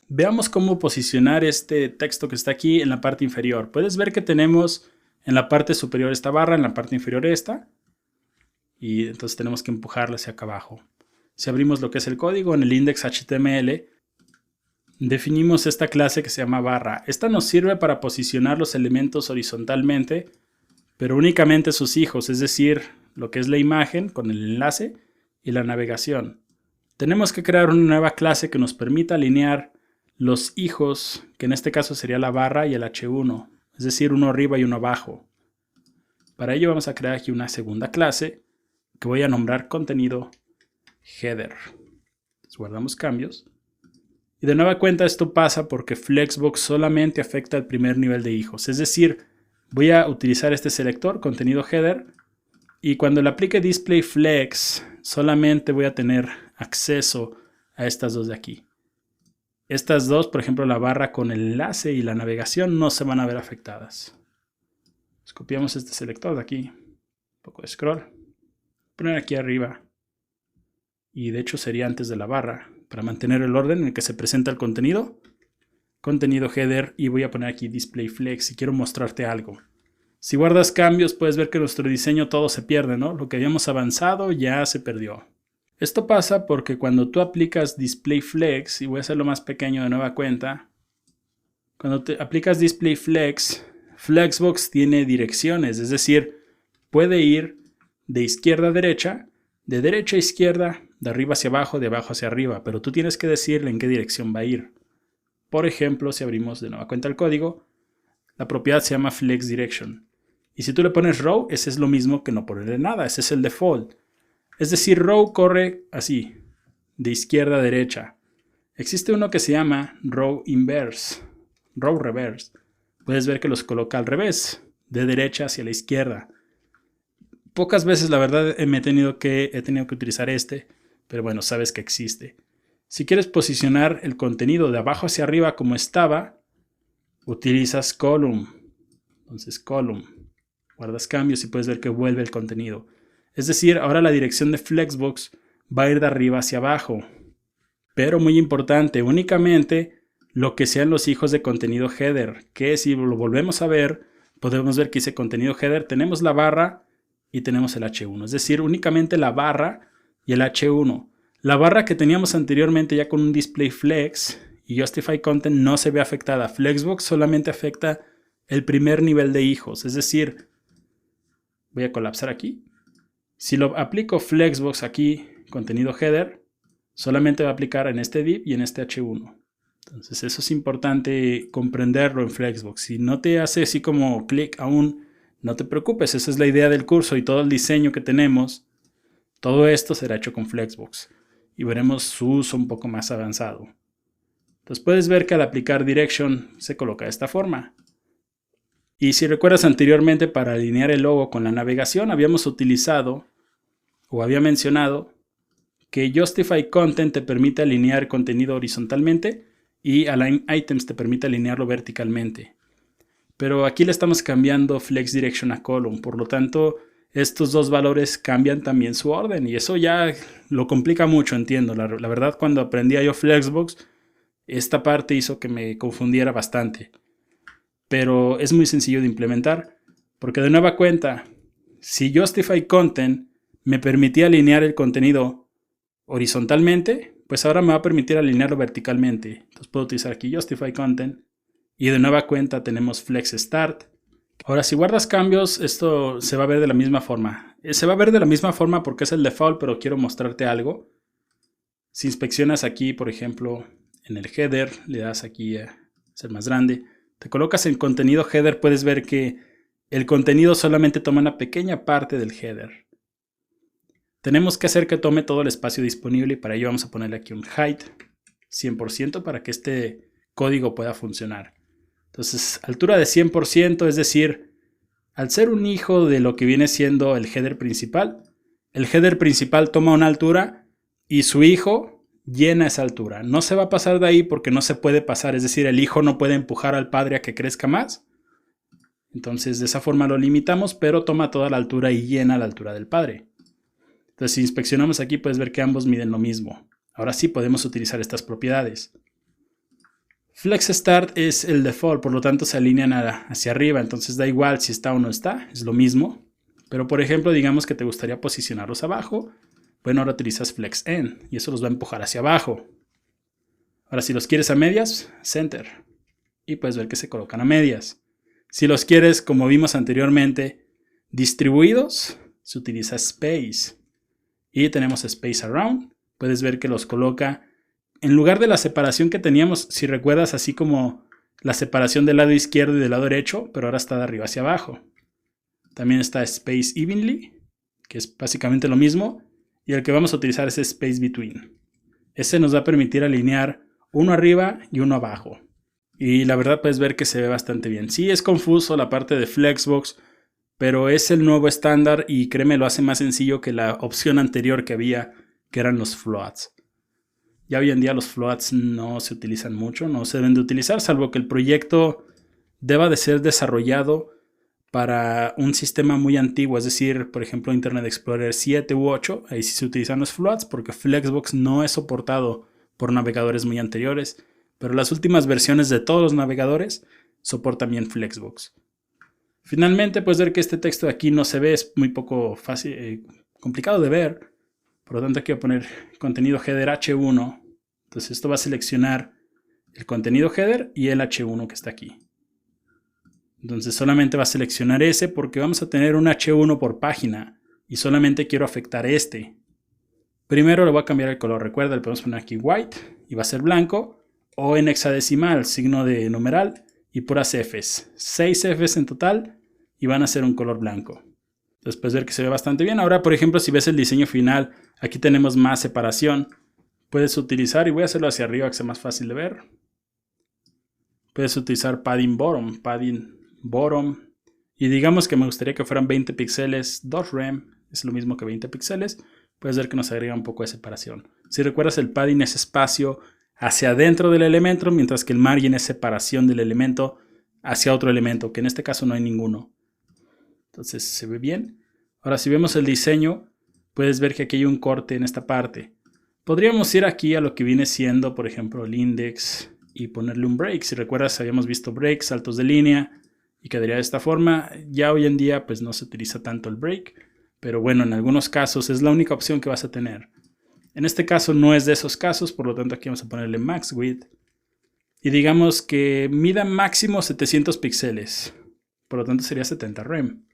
Veamos cómo posicionar este texto que está aquí en la parte inferior. Puedes ver que tenemos en la parte superior esta barra, en la parte inferior esta. Y entonces tenemos que empujarla hacia acá abajo. Si abrimos lo que es el código en el index.html, definimos esta clase que se llama barra. Esta nos sirve para posicionar los elementos horizontalmente, pero únicamente sus hijos, es decir, lo que es la imagen con el enlace y la navegación. Tenemos que crear una nueva clase que nos permita alinear los hijos, que en este caso sería la barra y el h1, es decir, uno arriba y uno abajo. Para ello vamos a crear aquí una segunda clase que voy a nombrar contenido header. Entonces guardamos cambios. Y de nueva cuenta esto pasa porque Flexbox solamente afecta al primer nivel de hijos. Es decir, voy a utilizar este selector, contenido header, y cuando le aplique display flex, solamente voy a tener acceso a estas dos de aquí. Estas dos, por ejemplo, la barra con el enlace y la navegación, no se van a ver afectadas. Entonces, copiamos este selector de aquí, un poco de scroll, poner aquí arriba, y de hecho sería antes de la barra, para mantener el orden en el que se presenta el contenido. Contenido header, y voy a poner aquí display flex si quiero mostrarte algo. Si guardas cambios, puedes ver que nuestro diseño todo se pierde, ¿no? Lo que habíamos avanzado ya se perdió. Esto pasa porque cuando tú aplicas display flex, y voy a hacerlo más pequeño de nueva cuenta, cuando te aplicas display flex, Flexbox tiene direcciones, es decir, puede ir de izquierda a derecha, de derecha a izquierda, de arriba hacia abajo, de abajo hacia arriba, pero tú tienes que decirle en qué dirección va a ir. Por ejemplo, si abrimos de nueva cuenta el código, la propiedad se llama flex direction. Y si tú le pones row, ese es lo mismo que no ponerle nada, ese es el default. Es decir, row corre así, de izquierda a derecha. Existe uno que se llama row inverse, row reverse. Puedes ver que los coloca al revés, de derecha hacia la izquierda. Pocas veces, la verdad, he tenido que utilizar este, pero bueno, sabes que existe. Si quieres posicionar el contenido de abajo hacia arriba como estaba, utilizas column. Entonces, column. Guardas cambios y puedes ver que vuelve el contenido. Es decir, ahora la dirección de Flexbox va a ir de arriba hacia abajo. Pero muy importante, únicamente lo que sean los hijos de contenido header, que si lo volvemos a ver, podemos ver que dice contenido header, tenemos la barra y tenemos el H1. Es decir, únicamente la barra y el H1. La barra que teníamos anteriormente ya con un display flex y justify content no se ve afectada. Flexbox solamente afecta el primer nivel de hijos. Es decir, voy a colapsar aquí. Si lo aplico Flexbox aquí, contenido header, solamente va a aplicar en este div y en este H1. Entonces eso es importante comprenderlo en Flexbox. Si no te hace así como clic aún, no te preocupes. Esa es la idea del curso y todo el diseño que tenemos. Todo esto será hecho con Flexbox y veremos su uso un poco más avanzado. Entonces puedes ver que al aplicar direction se coloca de esta forma. Y si recuerdas anteriormente, para alinear el logo con la navegación habíamos utilizado o había mencionado que Justify Content te permite alinear contenido horizontalmente y Align Items te permite alinearlo verticalmente. Pero aquí le estamos cambiando Flex Direction a Column, por lo tanto estos dos valores cambian también su orden y eso ya lo complica mucho, entiendo. La verdad, cuando aprendía yo Flexbox, esta parte hizo que me confundiera bastante. Pero es muy sencillo de implementar, porque de nueva cuenta, si Justify Content me permitía alinear el contenido horizontalmente, pues ahora me va a permitir alinearlo verticalmente. Entonces puedo utilizar aquí Justify Content y de nueva cuenta tenemos Flex Start. Ahora, si guardas cambios, esto se va a ver de la misma forma. Se va a ver de la misma forma porque es el default, pero quiero mostrarte algo. Si inspeccionas aquí, por ejemplo, en el header, le das aquí a ser más grande, te colocas en contenido header, puedes ver que el contenido solamente toma una pequeña parte del header. Tenemos que hacer que tome todo el espacio disponible y para ello vamos a ponerle aquí un height 100% para que este código pueda funcionar. Entonces, altura de 100%, es decir, al ser un hijo de lo que viene siendo el header principal toma una altura y su hijo llena esa altura. No se va a pasar de ahí porque no se puede pasar, es decir, el hijo no puede empujar al padre a que crezca más. Entonces, de esa forma lo limitamos, pero toma toda la altura y llena la altura del padre. Entonces, si inspeccionamos aquí, puedes ver que ambos miden lo mismo. Ahora sí podemos utilizar estas propiedades. Flex Start es el default, por lo tanto se alinean hacia arriba, entonces da igual si está o no está, es lo mismo. Pero por ejemplo, digamos que te gustaría posicionarlos abajo, bueno, ahora utilizas Flex End y eso los va a empujar hacia abajo. Ahora si los quieres a medias, Center. Y puedes ver que se colocan a medias. Si los quieres, como vimos anteriormente, distribuidos, se utiliza Space. Y tenemos Space Around. Puedes ver que los coloca en lugar de la separación que teníamos, si recuerdas, así como la separación del lado izquierdo y del lado derecho, pero ahora está de arriba hacia abajo. También está Space Evenly, que es básicamente lo mismo. Y el que vamos a utilizar es Space Between. Ese nos va a permitir alinear uno arriba y uno abajo. Y la verdad puedes ver que se ve bastante bien. Sí, es confuso la parte de Flexbox, pero es el nuevo estándar y créeme, lo hace más sencillo que la opción anterior que había, que eran los floats. Ya hoy en día los floats no se utilizan mucho, no se deben de utilizar, salvo que el proyecto deba de ser desarrollado para un sistema muy antiguo, es decir, por ejemplo, Internet Explorer 7 u 8, ahí sí se utilizan los floats porque Flexbox no es soportado por navegadores muy anteriores, pero las últimas versiones de todos los navegadores soportan bien Flexbox. Finalmente puedes ver que este texto de aquí no se ve, es muy poco fácil, complicado de ver. Por lo tanto aquí voy a poner contenido header H1. Entonces esto va a seleccionar el contenido header y el H1 que está aquí. Entonces solamente va a seleccionar ese porque vamos a tener un H1 por página y solamente quiero afectar este. Primero le voy a cambiar el color. Recuerda, le podemos poner aquí white y va a ser blanco, o en hexadecimal, signo de numeral y puras Fs. 6 Fs en total y van a ser un color blanco. Entonces puedes ver que se ve bastante bien. Ahora, por ejemplo, si ves el diseño final, aquí tenemos más separación. Puedes utilizar, y voy a hacerlo hacia arriba que sea más fácil de ver. Puedes utilizar padding bottom. Y digamos que me gustaría que fueran 20 píxeles, 2 rem, es lo mismo que 20 píxeles. Puedes ver que nos agrega un poco de separación. Si recuerdas, el padding es espacio hacia adentro del elemento, mientras que el margin es separación del elemento hacia otro elemento, que en este caso no hay ninguno. Entonces se ve bien. Ahora si vemos el diseño, puedes ver que aquí hay un corte en esta parte. Podríamos ir aquí a lo que viene siendo, por ejemplo, el index y ponerle un break. Si recuerdas, habíamos visto breaks, saltos de línea y quedaría de esta forma. Ya hoy en día pues no se utiliza tanto el break, pero bueno, en algunos casos es la única opción que vas a tener. En este caso no es de esos casos, por lo tanto aquí vamos a ponerle max width. Y digamos que mida máximo 700 píxeles, por lo tanto sería 70 rem.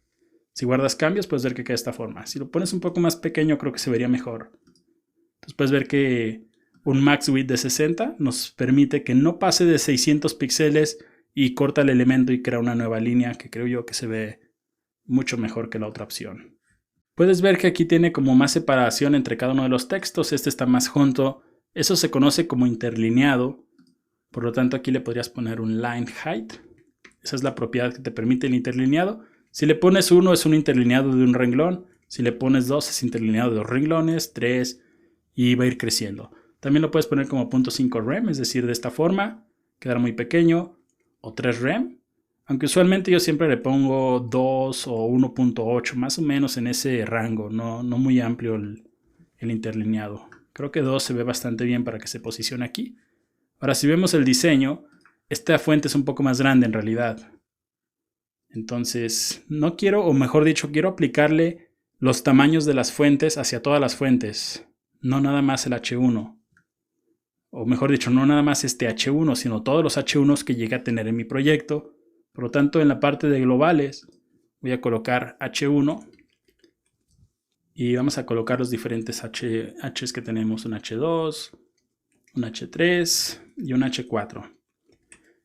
Si guardas cambios puedes ver que queda de esta forma. Si lo pones un poco más pequeño creo que se vería mejor. Entonces puedes ver que un max width de 60 nos permite que no pase de 600 píxeles y corta el elemento y crea una nueva línea que creo yo que se ve mucho mejor que la otra opción. Puedes ver que aquí tiene como más separación entre cada uno de los textos. Este está más junto. Eso se conoce como interlineado. Por lo tanto aquí le podrías poner un line height. Esa es la propiedad que te permite el interlineado. Si le pones 1 es un interlineado de un renglón. Si le pones 2 es interlineado de 2 renglones, 3 y va a ir creciendo. También lo puedes poner como 0.5 rem, es decir, de esta forma. Quedará muy pequeño. O 3 rem. Aunque usualmente yo siempre le pongo 2 o 1.8, más o menos en ese rango, no muy amplio el interlineado. Creo que 2 se ve bastante bien para que se posicione aquí. Ahora si vemos el diseño, esta fuente es un poco más grande en realidad. Entonces no quiero, o mejor dicho, quiero aplicarle los tamaños de las fuentes hacia todas las fuentes, no nada más el H1. O mejor dicho, no nada más este H1, sino todos los H1s que llegue a tener en mi proyecto. Por lo tanto, en la parte de globales voy a colocar H1 y vamos a colocar los diferentes Hs que tenemos, un H2, un H3 y un H4.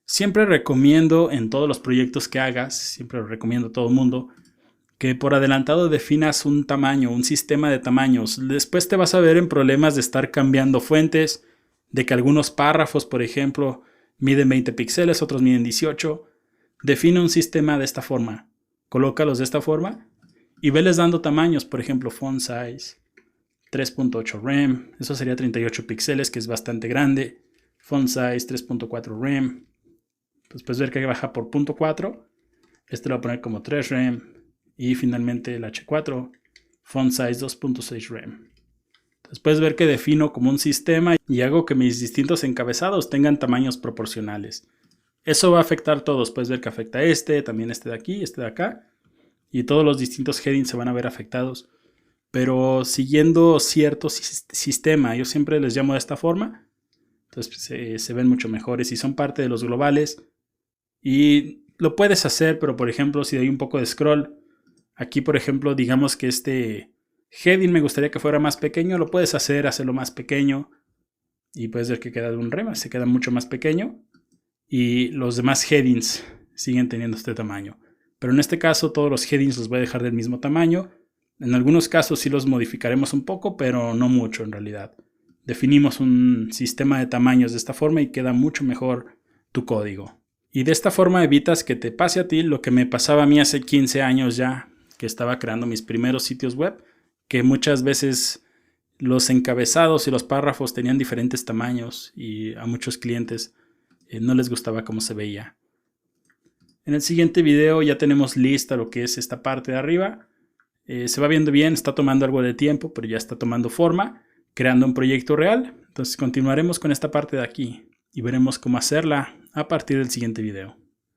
Siempre recomiendo en todos los proyectos que hagas, siempre lo recomiendo a todo el mundo, que por adelantado definas un tamaño, un sistema de tamaños. Después te vas a ver en problemas de estar cambiando fuentes, de que algunos párrafos, por ejemplo, miden 20 píxeles, otros miden 18. Define un sistema de esta forma, colócalos de esta forma y veles dando tamaños, por ejemplo, font size 3.8 rem, eso sería 38 píxeles, que es bastante grande. Font size 3.4 rem, pues puedes ver que baja por 0.4, este lo voy a poner como 3 rem y finalmente el H4, font size 2.6 rem. Entonces puedes ver que defino como un sistema y hago que mis distintos encabezados tengan tamaños proporcionales. Eso va a afectar a todos. Puedes ver que afecta a también este de aquí, este de acá. Y todos los distintos headings se van a ver afectados. Pero siguiendo cierto sistema, yo siempre les llamo de esta forma. Entonces se ven mucho mejores y son parte de los globales. Y lo puedes hacer, pero por ejemplo, si doy un poco de scroll, aquí por ejemplo, digamos que este heading me gustaría que fuera más pequeño, lo puedes hacerlo más pequeño. Y puedes ver que queda de un rema, se queda mucho más pequeño. Y los demás headings siguen teniendo este tamaño. Pero en este caso todos los headings los voy a dejar del mismo tamaño. En algunos casos sí los modificaremos un poco, pero no mucho en realidad. Definimos un sistema de tamaños de esta forma y queda mucho mejor tu código. Y de esta forma evitas que te pase a ti lo que me pasaba a mí hace 15 años ya, que estaba creando mis primeros sitios web, que muchas veces los encabezados y los párrafos tenían diferentes tamaños y a muchos clientes no les gustaba cómo se veía. En el siguiente video ya tenemos lista lo que es esta parte de arriba. Se va viendo bien, está tomando algo de tiempo, pero ya está tomando forma, creando un proyecto real. Entonces continuaremos con esta parte de aquí y veremos cómo hacerla a partir del siguiente video.